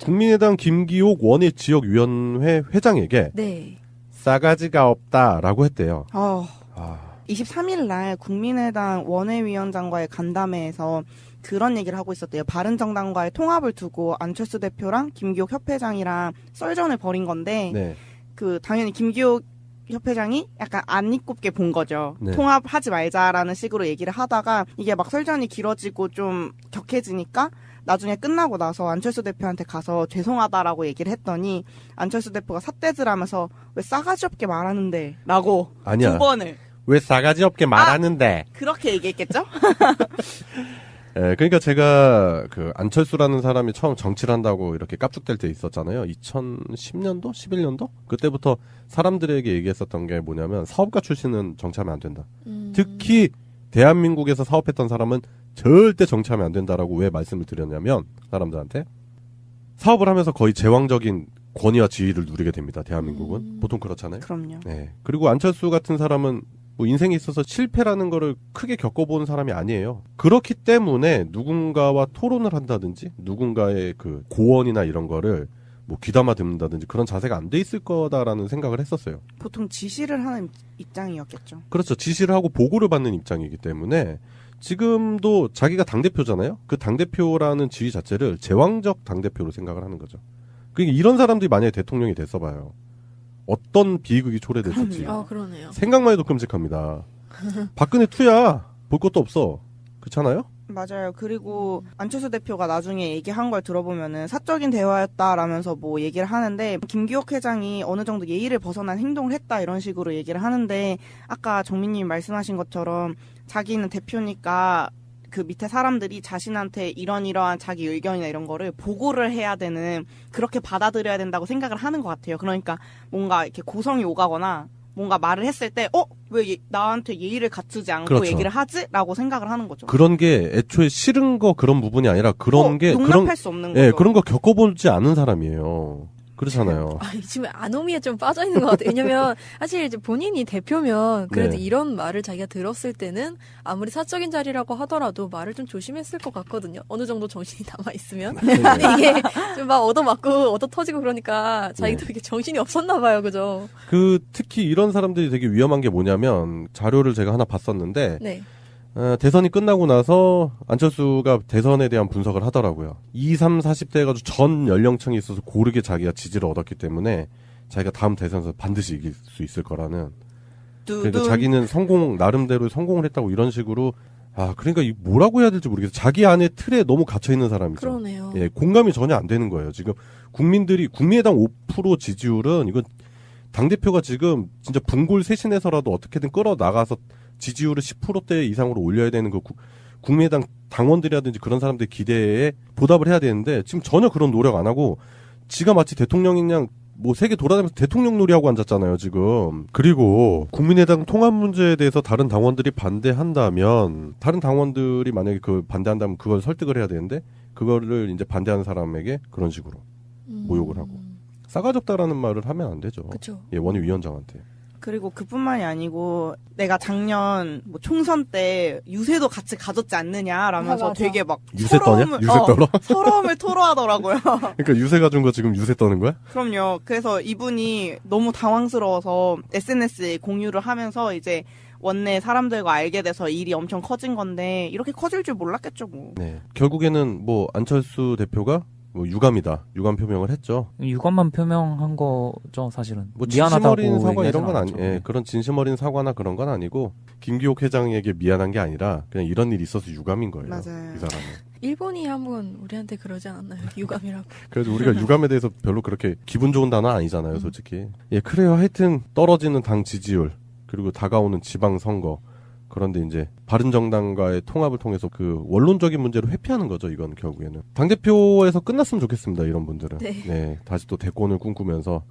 국민의당 김기옥 원외 지역위원회 회장에게 네. 싸가지가 없다라고 했대요. 23일 날 국민의당 원외위원장과의 간담회에서 그런 얘기를 하고 있었대요. 바른정당과의 통합을 두고 안철수 대표랑 김기옥 협회장이랑 썰전을 벌인 건데 네. 당연히 김기옥 협회장이 약간 안 이꼽게 본 거죠. 네. 통합하지 말자라는 식으로 얘기를 하다가 이게 막 설전이 길어지고 좀 격해지니까 나중에 끝나고 나서 안철수 대표한테 가서 죄송하다라고 얘기를 했더니 안철수 대표가 삿대질하면서 왜 싸가지 없게 말하는데 라고 아니야. 두 번을 왜 싸가지 없게 말하는데. 그렇게 얘기했겠죠? 예, 그러니까 제가 안철수라는 사람이 처음 정치를 한다고 이렇게 깝죽될 때 있었잖아요. 2010년도? 11년도? 그때부터 사람들에게 얘기했었던 게 뭐냐면 사업가 출신은 정치하면 안 된다. 특히 대한민국에서 사업했던 사람은 절대 정치하면 안 된다라고 왜 말씀을 드렸냐면 사람들한테 사업을 하면서 거의 제왕적인 권위와 지위를 누리게 됩니다. 대한민국은. 보통 그렇잖아요. 그럼요. 네. 그리고 안철수 같은 사람은 뭐 인생에 있어서 실패라는 거를 크게 겪어본 사람이 아니에요. 그렇기 때문에 누군가와 토론을 한다든지 누군가의 고언이나 이런 거를 뭐 귀담아 듣는다든지 그런 자세가 안 돼 있을 거다라는 생각을 했었어요. 보통 지시를 하는 입장이었겠죠. 그렇죠. 지시를 하고 보고를 받는 입장이기 때문에 지금도 자기가 당대표잖아요. 그 당대표라는 지위 자체를 제왕적 당대표로 생각을 하는 거죠. 그러니까 이런 사람들이 만약에 대통령이 됐어 봐요. 어떤 비극이 초래됐을지. 그러네요. 생각만 해도 끔찍합니다. 박근혜 투야. 볼 것도 없어. 그렇잖아요? 맞아요. 그리고 안철수 대표가 나중에 얘기한 걸 들어보면은 사적인 대화였다라면서 뭐 얘기를 하는데 김기옥 회장이 어느 정도 예의를 벗어난 행동을 했다 이런 식으로 얘기를 하는데 아까 정민님 말씀하신 것처럼 자기는 대표니까 그 밑에 사람들이 자신한테 이러한 자기 의견이나 이런 거를 보고를 해야 되는 그렇게 받아들여야 된다고 생각을 하는 것 같아요. 그러니까 뭔가 이렇게 고성이 오가거나 뭔가 말을 했을 때 왜 나한테 예의를 갖추지 않고 그렇죠. 얘기를 하지? 라고 생각을 하는 거죠. 그런 게 애초에 싫은 거 그런 부분이 아니라 그런 게 용납할 수 없는 거죠. 예, 그런 거 겪어보지 않은 사람이에요. 그렇잖아요. 지금 아노미에 좀 빠져 있는 것 같아요. 왜냐면 사실 이제 본인이 대표면 그래도 네. 이런 말을 자기가 들었을 때는 아무리 사적인 자리라고 하더라도 말을 좀 조심했을 것 같거든요. 어느 정도 정신이 남아 있으면. 근데 이게 좀 막 얻어맞고 얻어 터지고 그러니까 자기도 네. 이렇게 정신이 없었나 봐요. 그죠? 특히 이런 사람들이 되게 위험한 게 뭐냐면 자료를 제가 하나 봤었는데 네. 대선이 끝나고 나서 안철수가 대선에 대한 분석을 하더라고요. 20, 30대 해가지고 전 연령층이 있어서 고르게 자기가 지지를 얻었기 때문에 자기가 다음 대선에서 반드시 이길 수 있을 거라는. 그러니까 자기는 나름대로 성공을 했다고 이런 식으로 그러니까 뭐라고 해야 될지 모르겠어요. 자기 안에 틀에 너무 갇혀있는 사람이죠. 그러네요. 예, 공감이 전혀 안 되는 거예요. 지금 국민의당 5% 지지율은 이건 당대표가 지금 진짜 분골 쇄신해서라도 어떻게든 끌어나가서 지지율을 10%대 이상으로 올려야 되는 국민의당 당원들이라든지 그런 사람들의 기대에 보답을 해야 되는데 지금 전혀 그런 노력 안 하고 지가 마치 대통령인 양 뭐 세계 돌아다니면서 대통령 놀이하고 앉았잖아요, 지금. 그리고 국민의당 통합 문제에 대해서 다른 당원들이 반대한다면 다른 당원들이 만약에 반대한다면 그걸 설득을 해야 되는데 그거를 이제 반대하는 사람에게 그런 식으로 모욕을 하고 싸가지 없다라는 말을 하면 안 되죠. 그쵸. 예, 원외위원장한테. 그리고 그뿐만이 아니고 내가 작년 뭐 총선 때 유세도 같이 가졌지 않느냐라면서 맞아. 되게 막 유세 떠냐? 유세 떨어? 서러움을 토로하더라고요. 그러니까 유세 가준 거 지금 유세 떠는 거야? 그럼요. 그래서 이분이 너무 당황스러워서 SNS에 공유를 하면서 이제 원내 사람들과 알게 돼서 일이 엄청 커진 건데 이렇게 커질 줄 몰랐겠죠 뭐. 네. 결국에는 뭐 안철수 대표가 뭐 유감 표명을 했죠. 유감만 표명한 거죠, 사실은. 뭐 진심 미안하다고 어린 사과 이런 건 않았죠. 예, 그런 진심 어린 사과나 그런 건 아니고 김기옥 회장에게 미안한 게 아니라 그냥 이런 일이 있어서 유감인 거예요. 맞아요. 이 사람은. 일본이 한번 우리한테 그러지 않았나요? 유감이라고. 그래도 우리가 유감에 대해서 별로 그렇게 기분 좋은 단어 아니잖아요, 솔직히. 예, 그래요. 하여튼 떨어지는 당 지지율 그리고 다가오는 지방 선거. 그런데 이제 바른정당과의 통합을 통해서 원론적인 문제를 회피하는 거죠. 이건 결국에는 당대표에서 끝났으면 좋겠습니다. 이런 분들은. 네. 다시 또 대권을 꿈꾸면서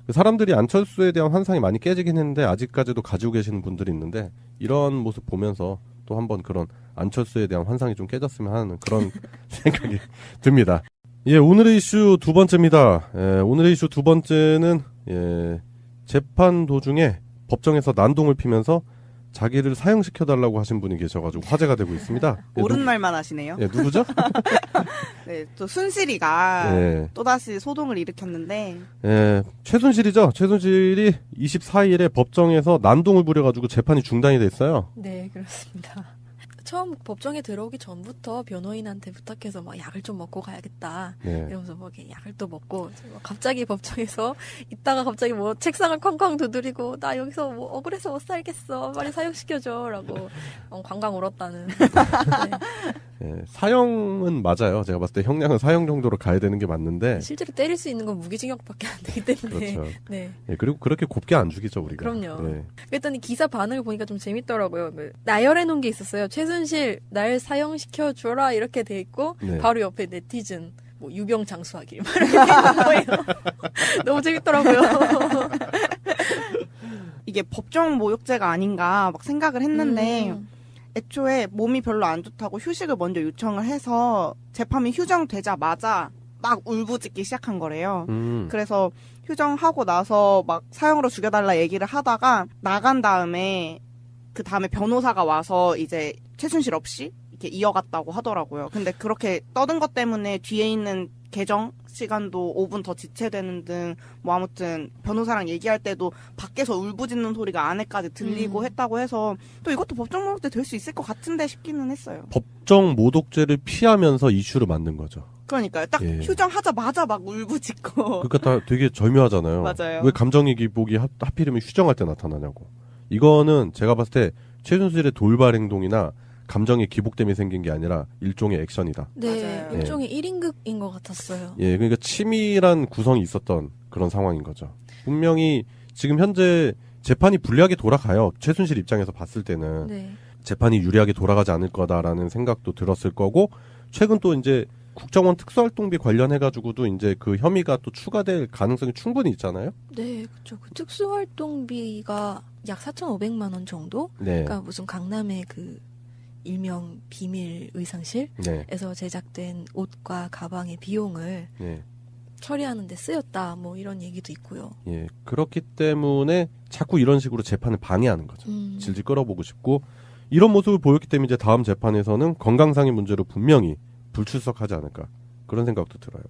사람들이 안철수에 대한 환상이 많이 깨지긴 했는데 아직까지도 가지고 계시는 분들이 있는데 이런 모습 보면서 또 한번 그런 안철수에 대한 환상이 좀 깨졌으면 하는 그런 생각이 듭니다. 예, 오늘의 이슈 두 번째입니다. 예, 오늘의 이슈 두 번째는 재판 도중에 법정에서 난동을 피면서 자기를 사형시켜달라고 하신 분이 계셔가지고 화제가 되고 있습니다. 옳은 말만 하시네요. 네, 누구죠? 네, 또 순실이가 네. 또다시 소동을 일으켰는데 예, 최순실이죠. 최순실이 24일에 법정에서 난동을 부려가지고 재판이 중단이 됐어요. 네, 그렇습니다. 처음 법정에 들어오기 전부터 변호인한테 부탁해서 막 약을 좀 먹고 가야겠다. 네. 이러면서 뭐 이렇게 약을 또 먹고 갑자기 법정에서 있다가 갑자기 뭐 책상을 쾅쾅 두드리고 나 여기서 뭐 억울해서 못 살겠어. 빨리 사형시켜줘라고 광광 울었다는. 네. 예, 사형은 맞아요. 제가 봤을 때 형량은 사형 정도로 가야 되는 게 맞는데. 실제로 때릴 수 있는 건 무기징역밖에 안 되기 때문에. 그렇죠. 네. 예, 그리고 그렇게 곱게 안 죽이죠, 우리가. 그럼요. 네. 그랬더니 기사 반응을 보니까 좀 재밌더라고요. 나열해 놓은 게 있었어요. 최순실 날 사형시켜 줘라 이렇게 돼 있고 네. 바로 옆에 네티즌 뭐 유병 장수하길 막 이렇게 돼 있는 거예요. 너무 재밌더라고요. 이게 법정 모욕죄가 아닌가 막 생각을 했는데 애초에 몸이 별로 안 좋다고 휴식을 먼저 요청을 해서 재판이 휴정되자마자 막 울부짖기 시작한 거래요. 그래서 휴정하고 나서 막 사형으로 죽여달라 얘기를 하다가 나간 다음에 그 다음에 변호사가 와서 이제 최순실 없이 이렇게 이어갔다고 하더라고요. 근데 그렇게 떠든 것 때문에 뒤에 있는 개정 시간도 5분 더 지체되는 등 뭐 아무튼 변호사랑 얘기할 때도 밖에서 울부짖는 소리가 안에까지 들리고 했다고 해서 또 이것도 법정 모독죄 될 수 있을 것 같은데 싶기는 했어요. 법정 모독죄를 피하면서 이슈를 만든 거죠. 그러니까요. 딱 예. 휴정하자마자 막 울부짖고. 그러니까 다 되게 절묘하잖아요. 맞아요. 왜 감정의 기복이 하필이면 휴정할 때 나타나냐고. 이거는 제가 봤을 때 최순실의 돌발 행동이나 감정의 기복 때문에 생긴 게 아니라 일종의 액션이다. 네, 맞아요. 일종의 1인극인 것 같았어요. 예, 그러니까 치밀한 구성이 있었던 그런 상황인 거죠. 분명히 지금 현재 재판이 불리하게 돌아가요. 최순실 입장에서 봤을 때는 네. 재판이 유리하게 돌아가지 않을 거다라는 생각도 들었을 거고, 최근 또 이제 국정원 특수활동비 관련해가지고도 이제 그 혐의가 또 추가될 가능성이 충분히 있잖아요. 네, 그렇죠. 그 특수활동비가 약 4,500만 원 정도? 네. 그러니까 무슨 강남의 그 일명 비밀 의상실에서 네. 제작된 옷과 가방의 비용을 네. 처리하는 데 쓰였다. 뭐 이런 얘기도 있고요. 예. 그렇기 때문에 자꾸 이런 식으로 재판을 방해하는 거죠. 질질 끌어보고 싶고, 이런 모습을 보였기 때문에 이제 다음 재판에서는 건강상의 문제로 분명히 불출석하지 않을까. 그런 생각도 들어요.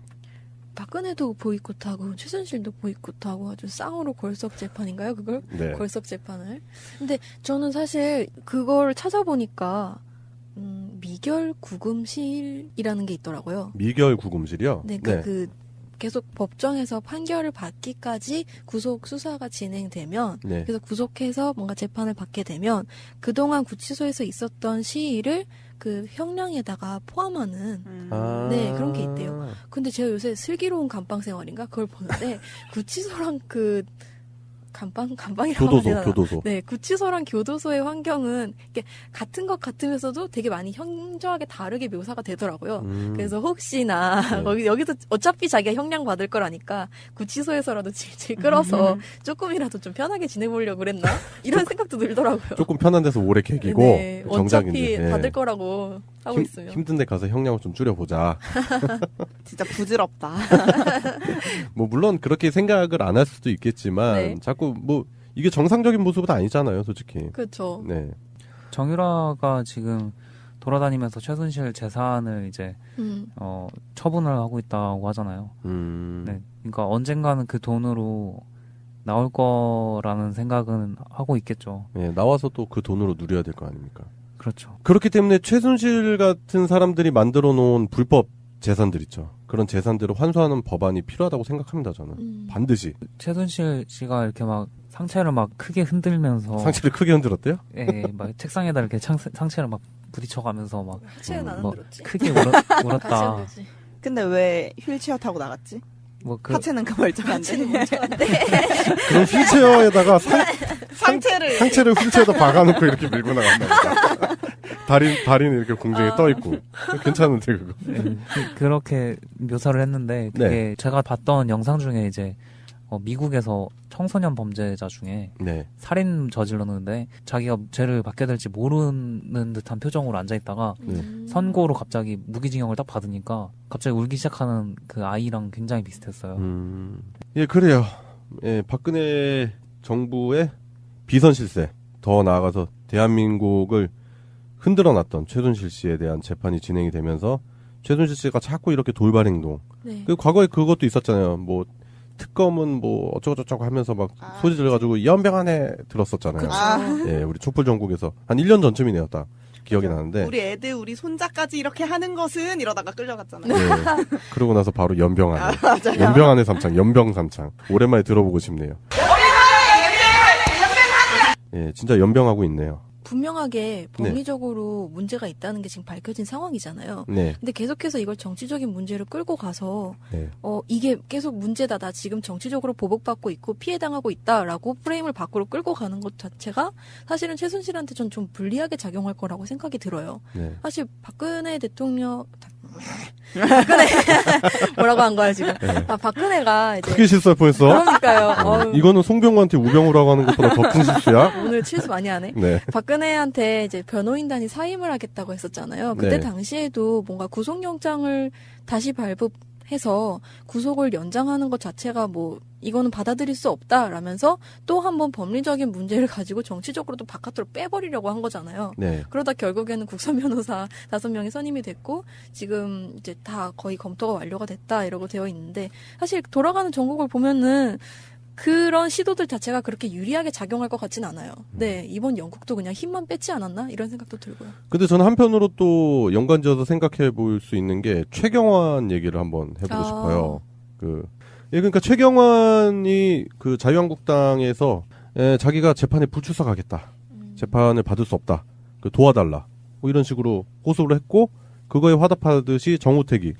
박근혜도 보이콧하고 최순실도 보이콧하고 아주 쌍으로 걸석 재판인가요? 그걸? 네. 걸석 재판을. 근데 저는 사실 그걸 찾아보니까 미결 구금실이라는 게 있더라고요. 미결 구금실이요? 네, 그 계속 법정에서 판결을 받기까지 구속 수사가 진행되면 네. 그래서 구속해서 뭔가 재판을 받게 되면 그동안 구치소에서 있었던 시일을 그 형량에다가 포함하는 네, 그런 게 있대요. 근데 제가 요새 슬기로운 감방 생활인가 그걸 보는데 구치소랑 그 감방이라고 해야 되나? 교도소. 네, 구치소랑 교도소의 환경은 이게 같은 것 같으면서도 되게 많이 현저하게 다르게 묘사가 되더라고요. 그래서 혹시나 네. 여기서 어차피 자기가 형량 받을 거라니까 구치소에서라도 질질 끌어서 조금이라도 좀 편하게 지내보려고 그랬나? 이런 생각도 들더라고요. 조금 편한 데서 오래 개기고 네, 정작인데. 어차피 예. 받을 거라고 하고 있으면. 힘든 데 가서 형량을 좀 줄여보자. 진짜 부질없다. 뭐 물론 그렇게 생각을 안 할 수도 있겠지만 네. 자꾸 뭐 이게 정상적인 모습은 아니잖아요, 솔직히. 그렇죠. 네. 정유라가 지금 돌아다니면서 최순실 재산을 이제 처분을 하고 있다고 하잖아요. 네, 그러니까 언젠가는 그 돈으로 나올 거라는 생각은 하고 있겠죠. 네, 나와서 또 그 돈으로 누려야 될 거 아닙니까? 그렇죠. 그렇기 때문에 최순실 같은 사람들이 만들어 놓은 불법 재산들 있죠. 그런 재산들을 환수하는 법안이 필요하다고 생각합니다, 저는. 반드시. 최순실 씨가 이렇게 막 상체를 막 크게 흔들면서 상체를 크게 흔들었대요? 예, 막 책상에다 이렇게 상체를 막 부딪혀가면서 막 하체는 안 뭐 흔들었지. 크게 같이 울었다. 흔들지. 근데 왜 휠체어 타고 나갔지? 뭐 하체는 그 멀쩡한데. 그럼 휠체어에다가 상체를 휠체어에다 박아놓고 이렇게 밀고 나간다. 다리는 이렇게 공중에 떠있고. 괜찮은데, 그거. 네, 그렇게 묘사를 했는데 그게 네. 제가 봤던 영상 중에 이제 미국에서 청소년 범죄자 중에 네. 살인 저질렀는데 자기가 죄를 받게 될지 모르는 듯한 표정으로 앉아있다가 선고로 갑자기 무기징역을 딱 받으니까 갑자기 울기 시작하는 그 아이랑 굉장히 비슷했어요. 예, 그래요. 예, 박근혜 정부의 비선 실세, 더 나아가서 대한민국을 흔들어놨던 최순실 씨에 대한 재판이 진행이 되면서 최순실 씨가 자꾸 이렇게 돌발 행동. 네. 그 과거에 그것도 있었잖아요. 뭐 특검은 뭐 어쩌고저쩌고 하면서 막 소리 질러가지고 연병 안에 들었었잖아요. 예, 우리 촛불 전국에서 한 1년 전쯤이네요, 딱 기억이 나는데. 우리 애들, 우리 손자까지 이렇게 하는 것은 이러다가 끌려갔잖아요. 네. 그러고 나서 바로 연병 안에. 연병 안에 삼창, 연병 삼창. 오랜만에 들어보고 싶네요. 예, 진짜 연병하고 있네요. 분명하게 법리적으로 문제가 있다는 게 지금 밝혀진 상황이잖아요. 네. 근데 계속해서 이걸 정치적인 문제로 끌고 가서 네. 이게 계속 문제다. 나 지금 정치적으로 보복받고 있고 피해당하고 있다라고 프레임을 밖으로 끌고 가는 것 자체가 사실은 최순실한테 전 좀 불리하게 작용할 거라고 생각이 들어요. 네. 사실 박근혜 대통령 박근혜 뭐라고 한 거야 지금? 네. 박근혜가 이제 크게 실수할 뻔했어. 그러니까요. 이거는 송병구한테 우병우라고 하는 것보다 더 큰 실수야? 오늘 실수 많이 하네. 네. 박근혜한테 이제 변호인단이 사임을 하겠다고 했었잖아요. 그때 네. 당시에도 뭔가 구속영장을 다시 발부해서 구속을 연장하는 것 자체가 뭐 이거는 받아들일 수 없다라면서 또 한 번 법리적인 문제를 가지고 정치적으로도 바깥으로 빼버리려고 한 거잖아요. 네. 그러다 결국에는 국선 변호사 5명이 선임이 됐고 지금 이제 다 거의 검토가 완료가 됐다 이러고 되어 있는데 사실 돌아가는 전국을 보면은 그런 시도들 자체가 그렇게 유리하게 작용할 것 같진 않아요. 네, 이번 영국도 그냥 힘만 뺐지 않았나 이런 생각도 들고요. 근데 저는 한편으로 또 연관지어서 생각해 볼 수 있는 게 최경환 얘기를 한번 해보고 싶어요. 그러니까 최경환이 그 자유한국당에서 자기가 재판에 불출석하겠다. 재판을 받을 수 없다. 도와달라. 뭐 이런 식으로 호소를 했고 그거에 화답하듯이 정우택이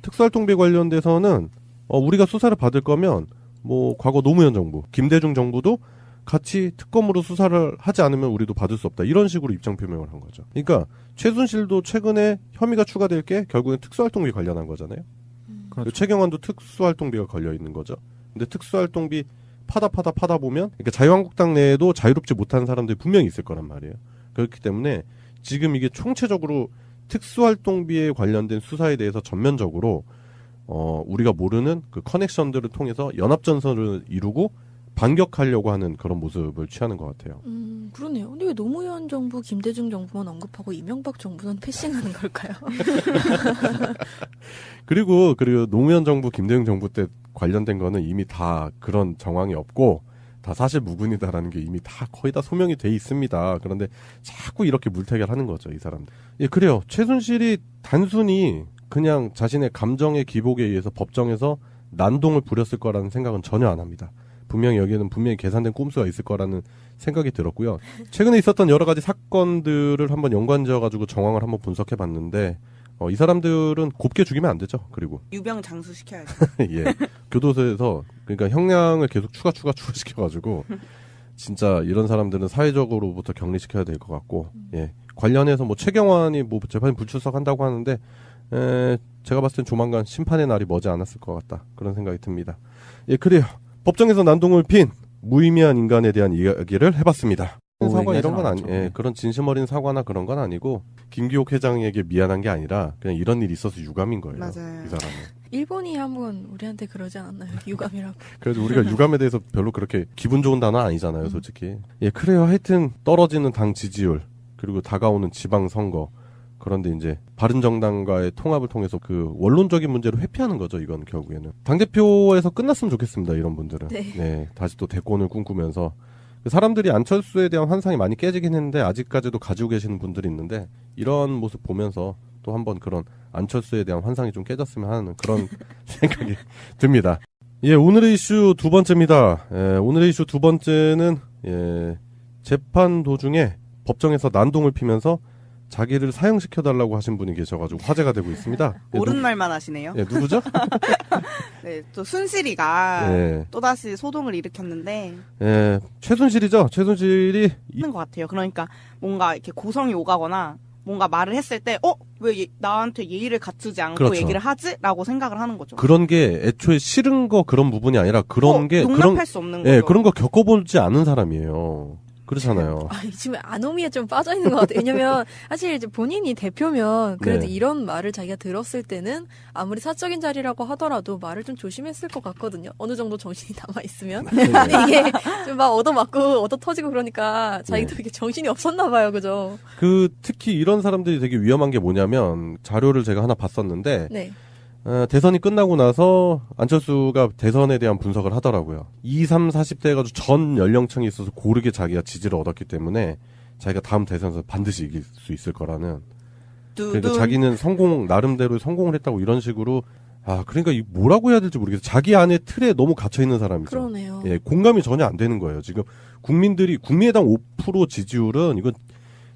특수활동비 관련돼서는 우리가 수사를 받을 거면 뭐 과거 노무현 정부, 김대중 정부도 같이 특검으로 수사를 하지 않으면 우리도 받을 수 없다. 이런 식으로 입장 표명을 한 거죠. 그러니까 최순실도 최근에 혐의가 추가될 게 결국엔 특수활동비 관련한 거잖아요. 그렇죠. 최경환도 특수활동비가 걸려 있는 거죠. 근데 특수활동비 파다 보면 그러니까 자유한국당 내에도 자유롭지 못한 사람들이 분명히 있을 거란 말이에요. 그렇기 때문에 지금 이게 총체적으로 특수활동비에 관련된 수사에 대해서 전면적으로 우리가 모르는 그 커넥션들을 통해서 연합전선을 이루고 반격하려고 하는 그런 모습을 취하는 것 같아요. 그러네요. 근데 왜 노무현 정부, 김대중 정부만 언급하고 이명박 정부는 패싱하는 걸까요? 그리고 노무현 정부, 김대중 정부 때 관련된 거는 이미 다 그런 정황이 없고 다 사실 무근이다라는 게 이미 다 거의 다 소명이 돼 있습니다. 그런데 자꾸 이렇게 물타기를 거죠, 이 사람들. 예, 그래요. 최순실이 단순히 그냥 자신의 감정의 기복에 의해서 법정에서 난동을 부렸을 거라는 생각은 전혀 안 합니다. 분명히 여기에는 분명히 계산된 꼼수가 있을 거라는 생각이 들었고요. 최근에 있었던 여러 가지 사건들을 한번 연관지어가지고 정황을 한번 분석해 봤는데 이 사람들은 곱게 죽이면 안 되죠. 그리고 유병 장수시켜야죠. 예, 교도소에서 그러니까 형량을 계속 추가시켜가지고 진짜 이런 사람들은 사회적으로부터 격리시켜야 될 것 같고 예, 관련해서 뭐 최경환이 뭐 재판에 불출석한다고 하는데 제가 봤을 땐 조만간 심판의 날이 머지 않았을 것 같다. 그런 생각이 듭니다. 예, 그래요. 법정에서 난동을 핀 무의미한 인간에 대한 이야기를 해봤습니다. 사과 이런 건 아니, 예, 그런 진심 어린 사과나 그런 건 아니고 김기옥 회장에게 미안한 게 아니라 그냥 이런 일이 있어서 유감인 거예요. 맞아요. 이 사람은. 일본이 한번 우리한테 그러지 않았나요? 유감이라고. 그래도 우리가 유감에 대해서 별로 그렇게 기분 좋은 단어 아니잖아요, 솔직히. 예, 그래요. 하여튼 떨어지는 당 지지율 그리고 다가오는 지방선거. 그런데 이제 바른정당과의 통합을 통해서 그 원론적인 문제를 회피하는 거죠. 이건 결국에는 당대표에서 끝났으면 좋겠습니다. 이런 분들은 네, 다시 또 대권을 꿈꾸면서 사람들이 안철수에 대한 환상이 많이 깨지긴 했는데 아직까지도 가지고 계시는 분들이 있는데 이런 모습 보면서 또 한번 그런 안철수에 대한 환상이 좀 깨졌으면 하는 그런 생각이 듭니다. 예, 오늘의 이슈 두 번째입니다. 예, 오늘의 이슈 두 번째는 재판 도중에 법정에서 난동을 피면서 자기를 사형시켜달라고 하신 분이 계셔가지고 화제가 되고 있습니다. 옳은 말만 하시네요. 예, 누구죠? 네, 또 순실이가 예. 또다시 소동을 일으켰는데 예, 최순실이죠. 최순실이 있는 것 같아요. 그러니까 뭔가 이렇게 고성이 오가거나 뭔가 말을 했을 때 왜 나한테 예의를 갖추지 않고 그렇죠. 얘기를 하지? 라고 생각을 하는 거죠. 그런 게 애초에 싫은 거 그런 부분이 아니라 그런 게 용납할 수 없는 예, 거죠. 그런 거 겪어보지 않은 사람이에요. 그렇잖아요. 지금 아노미에 좀 빠져 있는 것 같아요. 왜냐면 사실 이제 본인이 대표면 그래도 네. 이런 말을 자기가 들었을 때는 아무리 사적인 자리라고 하더라도 말을 좀 조심했을 것 같거든요. 어느 정도 정신이 남아 있으면. 근데 이게 좀 막 얻어맞고 얻어 터지고 그러니까 자기도 이게 정신이 없었나 봐요, 그죠? 특히 이런 사람들이 되게 위험한 게 뭐냐면 자료를 제가 하나 봤었는데 네. 대선이 끝나고 나서 안철수가 대선에 대한 분석을 하더라고요. 20, 30대 해가지고 전 연령층이 있어서 고르게 자기가 지지를 얻었기 때문에 자기가 다음 대선에서 반드시 이길 수 있을 거라는. 그러니까 자기는 나름대로 성공을 했다고 이런 식으로. 그러니까 이 뭐라고 해야 될지 모르겠어요. 자기 안에 틀에 너무 갇혀 있는 사람이죠. 그러네요. 예, 공감이 전혀 안 되는 거예요. 지금 국민의당 5% 지지율은 이건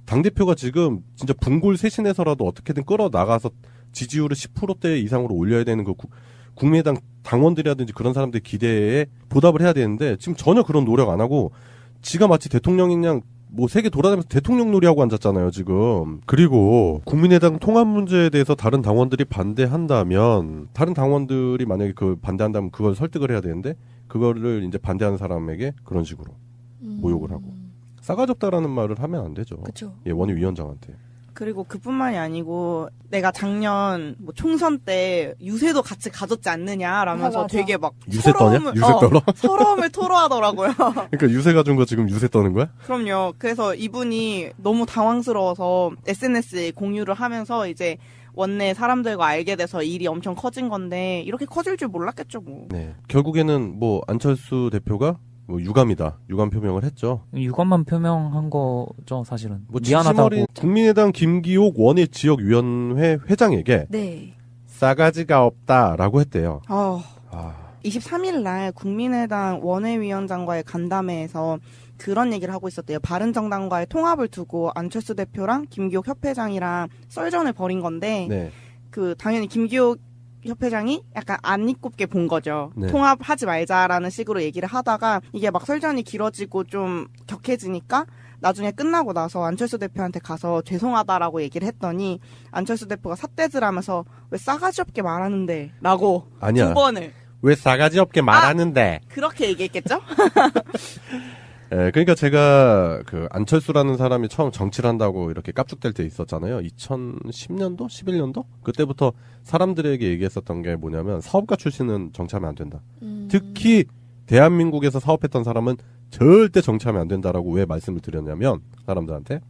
당대표가 지금 진짜 분골 쇄신해서라도 어떻게든 끌어나가서 지지율을 10%대 이상으로 올려야 되는 그 국민의당 당원들이라든지 그런 사람들 기대에 보답을 해야 되는데 지금 전혀 그런 노력 안 하고 지가 마치 대통령인 양 뭐 세계 돌아다니면서 대통령 놀이하고 앉았잖아요, 지금. 그리고 국민의당 통합 문제에 대해서 다른 당원들이 반대한다면 다른 당원들이 만약에 반대한다면 그걸 설득을 해야 되는데 그거를 이제 반대하는 사람에게 그런 식으로 모욕을 하고 싸가지 없다라는 말을 하면 안 되죠. 그쵸. 예, 원외위원장한테. 그리고 그뿐만이 아니고 내가 작년 총선 때 유세도 같이 가졌지 않느냐라면서 맞아. 되게 막 유세 떠냐? 유세 떨어? 서러움을 토로하더라고요. 그러니까 유세 가진 거 지금 유세 떠는 거야? 그럼요. 그래서 이분이 너무 당황스러워서 SNS에 공유를 하면서 이제 원내 사람들과 알게 돼서 일이 엄청 커진 건데 이렇게 커질 줄 몰랐겠죠, 뭐. 네. 결국에는 안철수 대표가 유감이다. 유감 표명을 했죠. 유감만 표명한 거죠, 사실은. 미안하다고. 미안하다고. 국민의당 김기옥 원외 지역위원회 회장에게 네. 싸가지가 없다라고 했대요. 23일 날 국민의당 원외위원장과의 간담회에서 그런 얘기를 하고 있었대요. 바른정당과의 통합을 두고 안철수 대표랑 김기옥 협회장이랑 썰전을 벌인 건데 네. 당연히 김기옥 협회장이 약간 안 입곱게 본 거죠. 네. 통합하지 말자라는 식으로 얘기를 하다가 이게 막 설전이 길어지고 좀 격해지니까 나중에 끝나고 나서 안철수 대표한테 가서 죄송하다라고 얘기를 했더니 안철수 대표가 삿대질하면서 왜 싸가지 없게 말하는데 라고 아니야. 두 번을 왜 싸가지 없게 말하는데? 그렇게 얘기했겠죠? 예, 그러니까 제가 안철수라는 사람이 처음 정치를 한다고 이렇게 깝죽될 때 있었잖아요. 2010년도? 11년도? 그때부터 사람들에게 얘기했었던 게 뭐냐면 사업가 출신은 정치하면 안 된다. 특히 대한민국에서 사업했던 사람은 절대 정치하면 안 된다라고 왜 말씀을 드렸냐면 사람들한테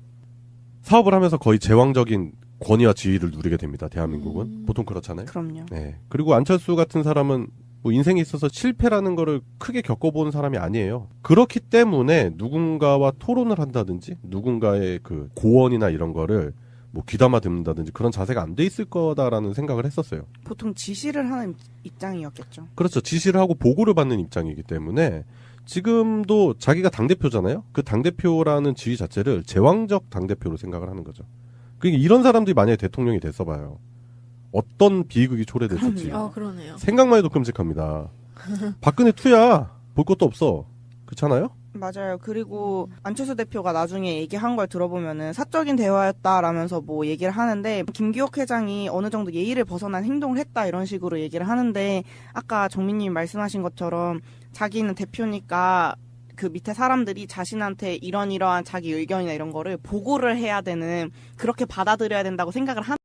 사업을 하면서 거의 제왕적인 권위와 지위를 누리게 됩니다. 대한민국은. 보통 그렇잖아요. 그럼요. 네. 그리고 안철수 같은 사람은 인생에 있어서 실패라는 거를 크게 겪어본 사람이 아니에요. 그렇기 때문에 누군가와 토론을 한다든지 누군가의 고언이나 이런 거를 귀담아 듣는다든지 그런 자세가 안 돼 있을 거다라는 생각을 했었어요. 보통 지시를 하는 입장이었겠죠. 그렇죠. 지시를 하고 보고를 받는 입장이기 때문에 지금도 자기가 당대표잖아요. 그 당대표라는 지위 자체를 제왕적 당대표로 생각을 하는 거죠. 그러니까 이런 사람들이 만약에 대통령이 됐어 봐요. 어떤 비극이 초래됐을지. 그러네요. 생각만 해도 끔찍합니다. 박근혜 투야. 볼 것도 없어. 그렇잖아요? 맞아요. 그리고 안철수 대표가 나중에 얘기한 걸 들어보면은 사적인 대화였다라면서 뭐 얘기를 하는데 김기옥 회장이 어느 정도 예의를 벗어난 행동을 했다 이런 식으로 얘기를 하는데 아까 정민님이 말씀하신 것처럼 자기는 대표니까 그 밑에 사람들이 자신한테 이러한 자기 의견이나 이런 거를 보고를 해야 되는 그렇게 받아들여야 된다고 생각을 하는